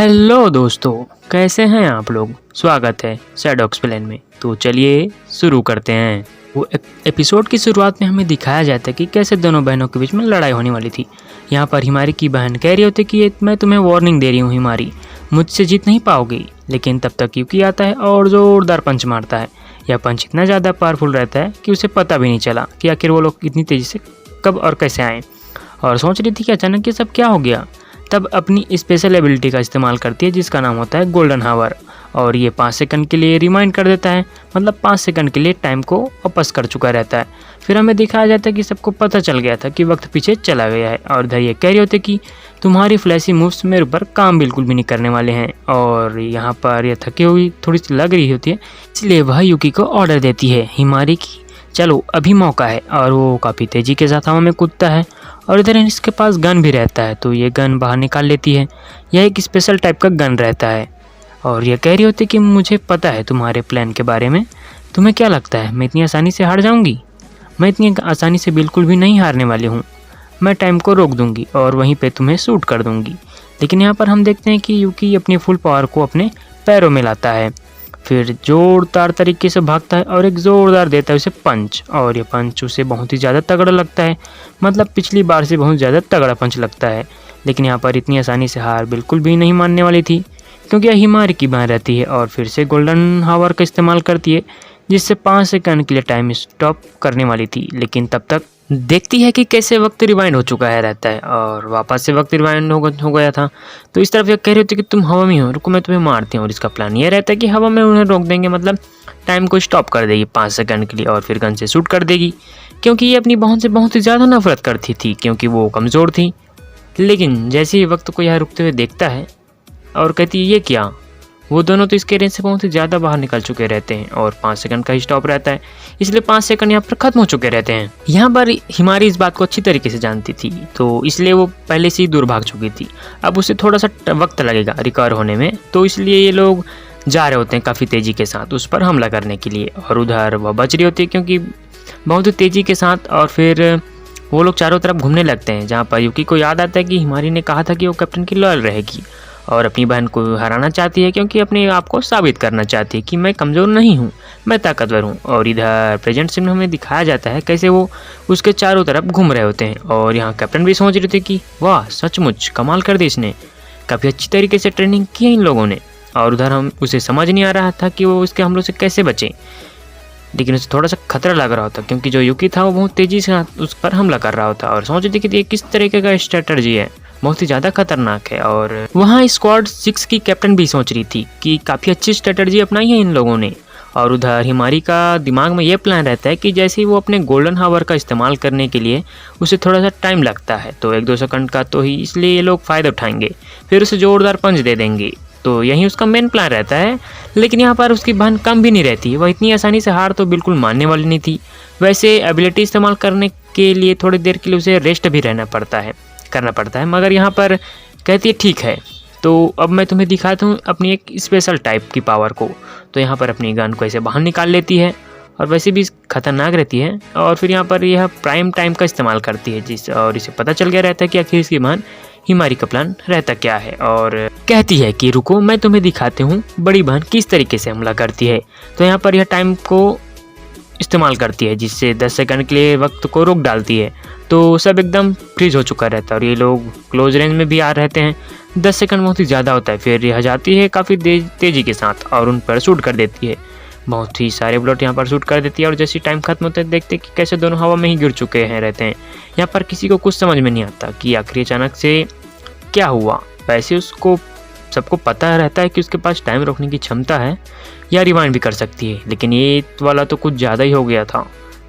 Hello दोस्तों, कैसे हैं आप लोग। स्वागत है शैडो एक्सप्लेन में। तो चलिए शुरू करते हैं। वो एपिसोड की शुरुआत में हमें दिखाया जाता है कि कैसे दोनों बहनों के बीच में लड़ाई होने वाली थी। यहाँ पर हिमारी की बहन कह रही होती कि मैं तुम्हें वार्निंग दे रही हूँ हिमारी, मुझसे जीत नहीं पाओगी। लेकिन तब तक यूकी आता है और ज़ोरदार पंच मारता है। यह पंच इतना ज़्यादा पावरफुल रहता है कि उसे पता भी नहीं चला कि आखिर वो लोग इतनी तेज़ी से कब और कैसे आए। और सोच रही थी कि अचानक ये सब क्या हो गया। तब अपनी स्पेशल एबिलिटी का इस्तेमाल करती है जिसका नाम होता है गोल्डन हावर, और ये 5 सेकंड के लिए रिमाइंड कर देता है, मतलब 5 सेकंड के लिए टाइम को वापस कर चुका रहता है। फिर हमें दिखाया जाता है कि सबको पता चल गया था कि वक्त पीछे चला गया है, और इधर ये कह रहे होते कि तुम्हारी फ्लैशी मूव्स मेरे ऊपर काम बिल्कुल भी नहीं करने वाले हैं। और यहाँ पर यह थकी हुई थोड़ी सी लग रही होती है, इसलिए वह यूकी को ऑर्डर देती है हिमारी की चलो अभी मौका है। और वो काफ़ी तेज़ी के साथ हवा में कूदता है, और इधर इसके पास गन भी रहता है, तो ये गन बाहर निकाल लेती है। यह एक स्पेशल टाइप का गन रहता है, और यह कह रही होती है कि मुझे पता है तुम्हारे प्लान के बारे में। तुम्हें क्या लगता है मैं इतनी आसानी से हार जाऊंगी? मैं इतनी आसानी से बिल्कुल भी नहीं हारने वाली हूँ। मैं टाइम को रोक दूंगी और वहीं पे तुम्हें शूट कर दूंगी। लेकिन यहाँ पर हम देखते हैं कि यूकी अपनी फुल पावर को अपने पैरों में लाता है, फिर जोरदार तरीके से भागता है और एक ज़ोरदार देता है उसे पंच, और ये पंच उसे बहुत ही ज़्यादा तगड़ा लगता है, मतलब पिछली बार से बहुत ज़्यादा तगड़ा पंच लगता है। लेकिन यहाँ पर इतनी आसानी से हार बिल्कुल भी नहीं मानने वाली थी, क्योंकि यह हिमारी की बहन रहती है और फिर से गोल्डन हावर का इस्तेमाल करती है, जिससे 5 सेकंड के लिए टाइम स्टॉप करने वाली थी। लेकिन तब तक देखती है कि कैसे वक्त रिवाइंड हो चुका है रहता है, और वापस से वक्त रिवाइंड हो गया था। तो इस तरफ ये कह रही होती कि तुम हवा में हो, रुको मैं तुम्हें मारती हूँ। और इसका प्लान ये रहता है कि हवा में उन्हें रोक देंगे, मतलब टाइम को स्टॉप कर देगी 5 सेकंड के लिए, और फिर गन से शूट कर देगी। क्योंकि ये अपनी बहन से बहुत ही ज़्यादा नफरत करती थी, क्योंकि वो कमज़ोर थी। लेकिन जैसे ही वक्त को यहाँ रुकते हुए देखता है और कहती है ये क्या, वो दोनों तो इसके रेंज से बहुत ही ज़्यादा बाहर निकल चुके रहते हैं, और 5 सेकंड का ही स्टॉप रहता है, इसलिए 5 सेकंड यहाँ पर ख़त्म हो चुके रहते हैं। यहाँ पर हिमारी इस बात को अच्छी तरीके से जानती थी, तो इसलिए वो पहले से ही दूर भाग चुकी थी। अब उसे थोड़ा सा वक्त लगेगा रिकवर होने में, तो इसलिए ये लोग जा रहे होते हैं काफ़ी तेज़ी के साथ उस पर हमला करने के लिए। और उधर वह बच रही होती है क्योंकि बहुत ही तेज़ी के साथ, और फिर वो लोग चारों तरफ घूमने लगते हैं, जहाँ पर यूकी को याद आता है कि हिमारी ने कहा था कि वो कैप्टन की लॉयल रहेगी और अपनी बहन को हराना चाहती है, क्योंकि अपने आप को साबित करना चाहती है कि मैं कमज़ोर नहीं हूँ, मैं ताकतवर हूँ। और इधर प्रेजेंट सीन में हमें दिखाया जाता है कैसे वो उसके चारों तरफ घूम रहे होते हैं, और यहाँ कैप्टन भी सोच रहे थे कि वाह सचमुच कमाल कर दी इसने, काफ़ी अच्छी तरीके से ट्रेनिंग की है इन लोगों ने। और उधर हम उसे समझ नहीं आ रहा था कि वो उसके हमलों से कैसे बचे, लेकिन उसे थोड़ा सा खतरा लग रहा होता, क्योंकि जो यूकी था वो बहुत तेज़ी से उस पर हमला कर रहा होता, और सोच रही थी कि ये किस तरीके का स्ट्रेटजी है, बहुत ही ज़्यादा खतरनाक है। और वहाँ स्क्वाड 6 की कैप्टन भी सोच रही थी कि काफ़ी अच्छी स्ट्रेटजी अपनाई है इन लोगों ने। और उधर हिमारी का दिमाग में ये प्लान रहता है कि जैसे ही वो अपने गोल्डन हावर का इस्तेमाल करने के लिए उसे थोड़ा सा टाइम लगता है, तो 1-2 सेकंड का, तो ही इसलिए ये लोग फ़ायदा उठाएंगे, फिर उसे ज़ोरदार पंच दे देंगे। तो यही उसका मेन प्लान रहता है। लेकिन यहाँ पर उसकी बहन कम भी नहीं रहती, वह इतनी आसानी से हार तो बिल्कुल मानने वाली नहीं थी। वैसे एबिलिटी इस्तेमाल करने के लिए थोड़ी देर के लिए उसे रेस्ट भी करना पड़ता है, मगर यहाँ पर कहती है ठीक है, तो अब मैं तुम्हें दिखाता हूँ अपनी एक स्पेशल टाइप की पावर को। तो यहाँ पर अपनी गन को ऐसे बाहर निकाल लेती है, और वैसे भी खतरनाक रहती है। और फिर यहाँ पर यह प्राइम टाइम का इस्तेमाल करती है, और इसे पता चल गया रहता है कि आखिर इसकी बहन हिमारी का प्लान रहता क्या है, और कहती है कि रुको मैं तुम्हें दिखाती हूँ बड़ी बहन किस तरीके से हमला करती है। तो यहाँ पर यह टाइम को इस्तेमाल करती है, जिससे 10 सेकंड के लिए वक्त को रोक डालती है, तो सब एकदम फ्रीज हो चुका रहता है, और ये लोग क्लोज रेंज में भी आ रहते हैं। 10 सेकंड बहुत ही ज़्यादा होता है, फिर यह जाती है काफ़ी तेज़ी के साथ और उन पर शूट कर देती है। बहुत ही सारे बुलेट यहाँ पर शूट कर देती है, और जैसे टाइम खत्म होता है देखते हैं कि कैसे दोनों हवा में ही गिर चुके हैं रहते हैं। यहाँ पर किसी को कुछ समझ में नहीं आता कि आखिर अचानक से क्या हुआ। वैसे उसको सबको पता रहता है कि उसके पास टाइम रोकने की क्षमता है या रिवाइंड भी कर सकती है, लेकिन ये वाला तो कुछ ज़्यादा ही हो गया था।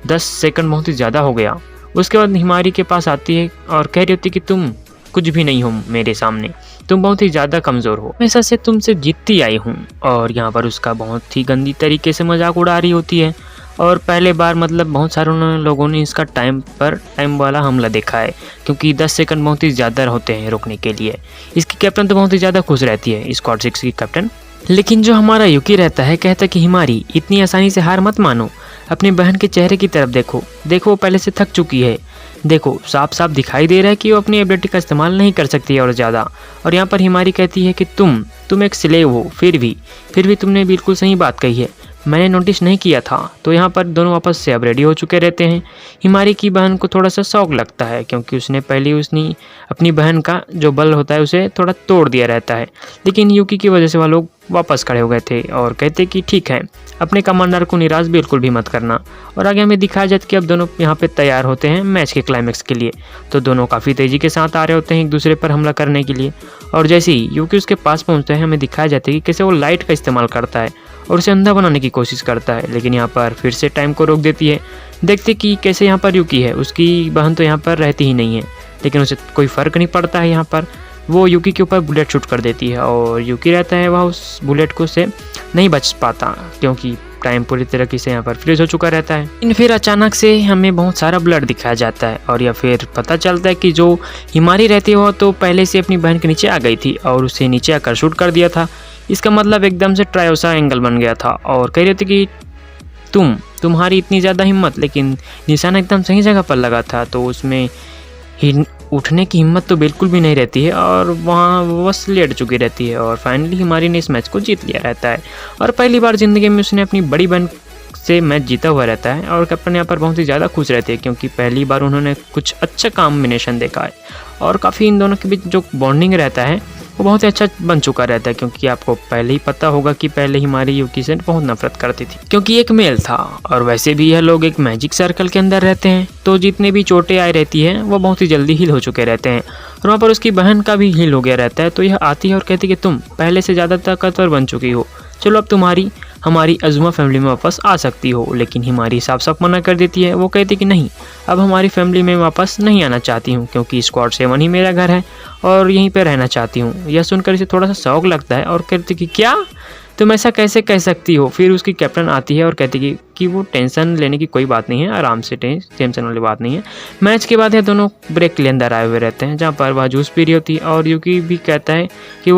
10 सेकंड बहुत ही ज़्यादा हो गया। उसके बाद हिमारी के पास आती है और कह रही होती कि तुम कुछ भी नहीं हो मेरे सामने, तुम बहुत ही ज़्यादा कमज़ोर हो, हमेशा से तुमसे जीतती आई हूँ। और यहाँ पर उसका बहुत ही गंदी तरीके से मजाक उड़ा रही होती है, और पहले बार मतलब बहुत सारे लोगों ने इसका टाइम वाला हमला देखा है, क्योंकि 10 सेकंड बहुत ही ज़्यादा होते हैं रोकने के लिए। इसकी कैप्टन तो बहुत ही ज़्यादा खुश रहती है, स्क्वाड 6 की कैप्टन। लेकिन जो हमारा यूकी रहता है कहता है कि हिमारी इतनी आसानी से हार मत मानो, अपनी बहन के चेहरे की तरफ देखो, वो पहले से थक चुकी है। देखो साफ साफ दिखाई दे रहा है कि वो अपनी एबिलिटी का इस्तेमाल नहीं कर सकती है और ज़्यादा। और यहाँ पर हिमारी कहती है कि तुम एक स्लेव हो, फिर भी तुमने बिल्कुल सही बात कही है, मैंने नोटिस नहीं किया था। तो यहाँ पर दोनों वापस से अब रेडी हो चुके रहते हैं। हिमारी की बहन को थोड़ा सा शौक लगता है क्योंकि उसने अपनी बहन का जो बल होता है उसे थोड़ा तोड़ दिया रहता है। लेकिन यूकी की वजह से वह लोग वापस खड़े हो गए थे और कहते कि ठीक है, अपने कमांडर को निराश बिल्कुल भी मत करना। और आगे हमें दिखाया जाता कि अब दोनों यहाँ पे तैयार होते हैं मैच के क्लाइमेक्स के लिए। तो दोनों काफ़ी तेज़ी के साथ आ रहे होते हैं एक दूसरे पर हमला करने के लिए। और जैसे ही यूकी उसके पास पहुँचता है, हमें दिखाया जाता है कि कैसे वो लाइट का इस्तेमाल करता है और उसे अंधा बनाने की कोशिश करता है। लेकिन यहाँ पर फिर से टाइम को रोक देती है। देखते कि कैसे यहाँ पर यूकी है, उसकी बहन तो यहाँ पर रहती ही नहीं है, लेकिन उसे कोई फ़र्क नहीं पड़ता है। यहाँ पर वो यूकी के ऊपर बुलेट शूट कर देती है और यूकी रहता है वह उस बुलेट को से नहीं बच पाता क्योंकि टाइम पूरी तरीके से यहाँ पर फ्रीज हो चुका रहता है। लेकिन फिर अचानक से हमें बहुत सारा ब्लड दिखाया जाता है और या फिर पता चलता है कि जो हिमारी रहती है वो तो पहले से अपनी बहन के नीचे आ गई थी और उसे नीचे आकर शूट कर दिया था। इसका मतलब एकदम से ट्रायोसा एंगल बन गया था और कह रही थी कि तुम्हारी इतनी ज़्यादा हिम्मत, लेकिन निशाना एकदम सही जगह पर लगा था तो उसमें उठने की हिम्मत तो बिल्कुल भी नहीं रहती है और वहाँ बस लेट चुकी रहती है। और फाइनली हिमारी ने इस मैच को जीत लिया रहता है और पहली बार ज़िंदगी में उसने अपनी बड़ी बहन से मैच जीता हुआ रहता है। और कैप्टन यहाँ पर बहुत ही ज़्यादा खुश रहती है क्योंकि पहली बार उन्होंने कुछ अच्छा कॉम्बिनेशन देखा है और काफ़ी इन दोनों के बीच जो बॉन्डिंग रहता है वो बहुत ही अच्छा बन चुका रहता है। क्योंकि आपको पहले ही पता होगा कि पहले हिमारी यूकी से बहुत नफरत करती थी क्योंकि एक मेल था और वैसे भी यह लोग एक मैजिक सर्कल के अंदर रहते हैं तो जितने भी चोटें आई रहती हैं वो बहुत ही जल्दी हील हो चुके रहते हैं। और वहाँ पर उसकी बहन का भी हील हो गया रहता है तो यह आती है और कहती है कि तुम पहले से ज़्यादा ताकतवर बन चुकी हो, चलो अब हमारी अज़ुमा फैमिली में वापस आ सकती हो। लेकिन हिमारी साफ साफ मना कर देती है। वो कहती कि नहीं, अब हमारी फैमिली में वापस नहीं आना चाहती हूँ क्योंकि स्क्वाड 7 ही मेरा घर है और यहीं पे रहना चाहती हूँ। यह सुनकर इसे थोड़ा सा शौक लगता है और कहती कि क्या तुम ऐसा कैसे कह सकती हो। फिर उसकी कैप्टन आती है और कहती कि वो टेंशन लेने की कोई बात नहीं है, आराम से टेंशन वाली बात नहीं है। मैच के बाद यह दोनों ब्रेक के लिए अंदर आए हुए रहते हैं जहाँ पर वह जूस पी रही होती है और यूकी भी कहता है कि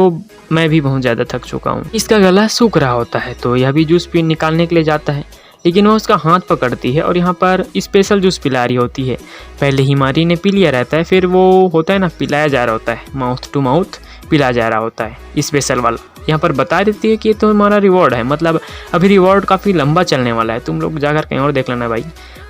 मैं भी बहुत ज़्यादा थक चुका हूँ। इसका गला सूख रहा होता है तो यह भी जूस निकालने के लिए जाता है लेकिन वह उसका हाथ पकड़ती है और यहाँ पर स्पेशल जूस पिला रही होती है। पहले हिमारी ने पी लिया रहता है, फिर वो होता है ना पिलाया जा रहा होता है, माउथ टू माउथ पिलाया जा रहा होता है स्पेशल वाला। यहाँ पर बता देती है कि ये तो हमारा रिवॉर्ड है, मतलब अभी रिवॉर्ड काफ़ी लंबा चलने वाला है, तुम लोग जाकर कहीं और देख लेना भाई।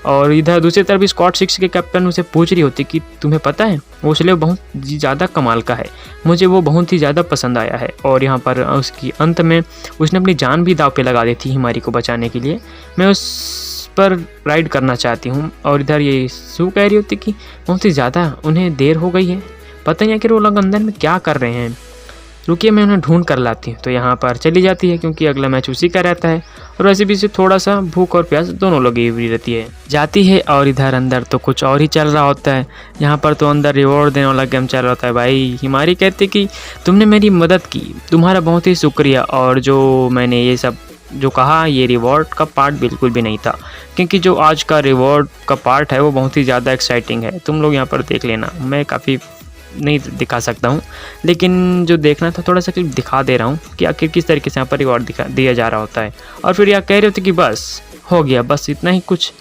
और इधर दूसरी तरफ स्क्वाड 6 के कैप्टन उसे पूछ रही होती कि तुम्हें पता है वो स्लेव बहुत ज़्यादा कमाल का है, मुझे वो बहुत ही ज़्यादा पसंद आया है। और यहाँ पर उसकी अंत में उसने अपनी जान भी दाव पे लगा दी थी हिमारी को बचाने के लिए, मैं उस पर राइड करना चाहती हूँ। और इधर ये सू कह रही होती कि बहुत ही ज़्यादा उन्हें देर हो गई है, पता नहीं कि वो लोग अंदर में क्या कर रहे हैं, रुकिए मैं उन्हें ढूंढ कर लाती हूँ। तो यहाँ पर चली जाती है क्योंकि अगला मैच उसी का रहता है और वैसे भी इसे थोड़ा सा भूख और प्यास दोनों लगी हुई रहती है। जाती है और इधर अंदर तो कुछ और ही चल रहा होता है। यहाँ पर तो अंदर रिवॉर्ड देने वाला गेम चल रहा होता है भाई। हिमारी कहती कि तुमने मेरी मदद की, तुम्हारा बहुत ही शुक्रिया, और जो मैंने ये सब जो कहा ये रिवॉर्ड का पार्ट बिल्कुल भी नहीं था क्योंकि जो आज का रिवॉर्ड का पार्ट है वो बहुत ही ज़्यादा एक्साइटिंग है, तुम लोग यहाँ पर देख लेना। मैं काफ़ी नहीं दिखा सकता हूँ लेकिन जो देखना था थोड़ा सा क्लिप दिखा दे रहा हूँ कि आखिर किस तरीके से यहाँ पर रिवॉर्ड दिया जा रहा होता है। और फिर यह कह रहे होते कि बस हो गया, बस इतना ही कुछ,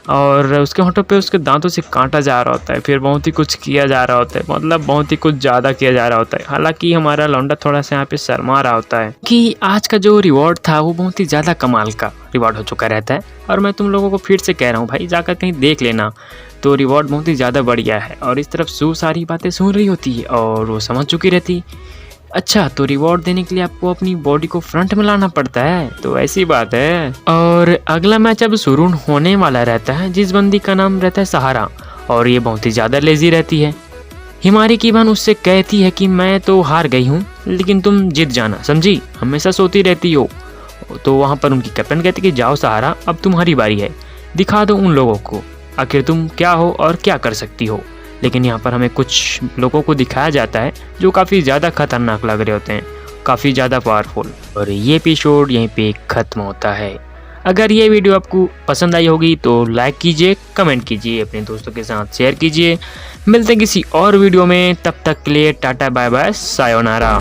और उसके होठों पे उसके दांतों से काटा जा रहा होता है, फिर बहुत ही कुछ किया जा रहा होता है, मतलब बहुत ही कुछ ज़्यादा किया जा रहा होता है। हालांकि हमारा लौंडा थोड़ा सा यहाँ पे शर्मा रहा होता है कि आज का जो रिवॉर्ड था वो बहुत ही ज़्यादा कमाल का रिवॉर्ड हो चुका रहता है। और मैं तुम लोगों को फिर से कह रहा हूँ भाई, जाकर कहीं देख लेना, तो रिवॉर्ड बहुत ही ज़्यादा बढ़िया है। और इस तरफ सू सारी बातें सुन रही होती है और वो समझ चुकी रहती, अच्छा तो रिवॉर्ड देने के लिए आपको अपनी बॉडी को फ्रंट में लाना पड़ता है, तो ऐसी बात है। और अगला मैच अब शुरू होने वाला रहता है जिस बंदी का नाम रहता है सहारा, और ये बहुत ही ज़्यादा लेजी रहती है। हिमारी की बहन उससे कहती है कि मैं तो हार गई हूँ लेकिन तुम जीत जाना, समझी, हमेशा सोती रहती हो। तो वहाँ पर उनकी कैप्टन कहती कि जाओ सहारा, अब तुम्हारी बारी है, दिखा दो उन लोगों को आखिर तुम क्या हो और क्या कर सकती हो। लेकिन यहाँ पर हमें कुछ लोगों को दिखाया जाता है जो काफ़ी ज़्यादा खतरनाक लग रहे होते हैं, काफ़ी ज़्यादा पावरफुल। और ये एपिसोड यहीं पे ख़त्म होता है। अगर ये वीडियो आपको पसंद आई होगी तो लाइक कीजिए, कमेंट कीजिए, अपने दोस्तों के साथ शेयर कीजिए। मिलते हैं किसी और वीडियो में, तब तक के लिए टाटा बाय बाय सायोनारा।